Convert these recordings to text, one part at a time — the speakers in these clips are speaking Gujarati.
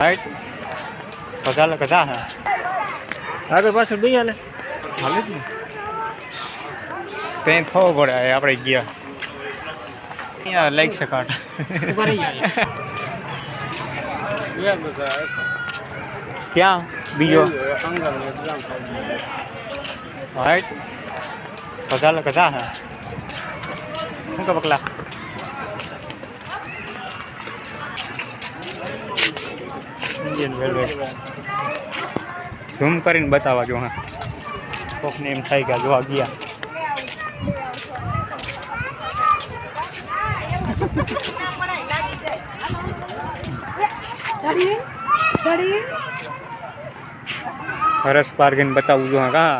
રાઈટ કદા કદા હે આગળ પાછળ બે હાલે હાલે જ ને તે થવો પડે આપણે ગયા અહીંયા લાઈક સકાટ ક્યાં બીજો રાઈટ કદા કદા હે શું કે પકલા ઇન્ડિયન રેલવે ઝૂમ કરીને બતાવવા જો હા કોકને એમ થાય કે જોવા ગયા હરસ પાર્કિંગ બતાવું જો હા કા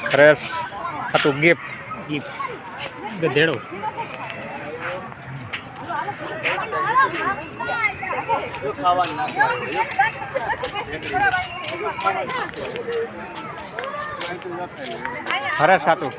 હરસ ખાતું ગિફ્ટ ગધેડો હરે સાતું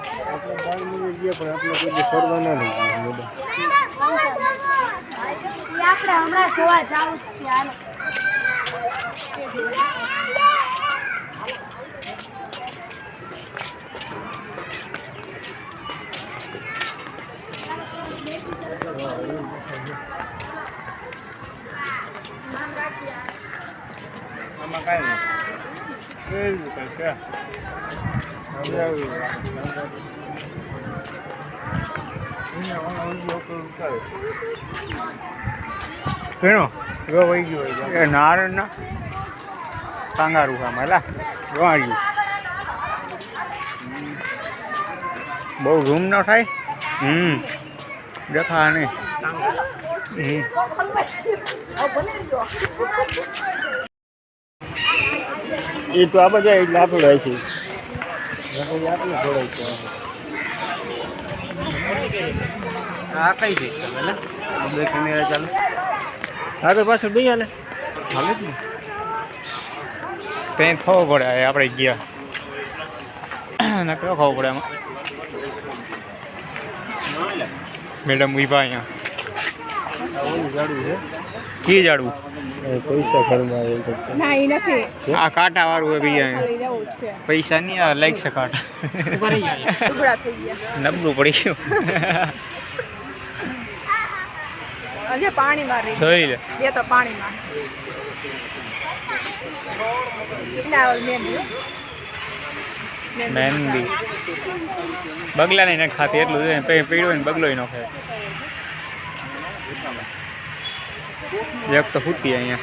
નારણ ના કાંગારું કામ હેલા વાળ્યું બહુ રૂમ ન થાય દેખા નહીં એ તો આ બધા એટલે આપણે છે આ કઈ છે બે કેમેરા ચાલુ આગળ પાછળ બે હાલે હાલે જ ને તે થવો પડે આપણે ગયા ના કેવો ખાવું પડે એમાં મેડમ ઉભા અહીંયા કી જાડવું પૈસા ઘરમાં આ કાંટા વાળું હોય ભૈયા પૈસા નહીં આ લાઈક છે કાંટા નબળું પડી ગયું પાણીમાં જોઈ લે તો પાણીમાં મહેંદી બગલા નહીં ખાતી એટલું પીડ્યું ને બગલો નો ખાય એક તો ફૂટી અહીંયા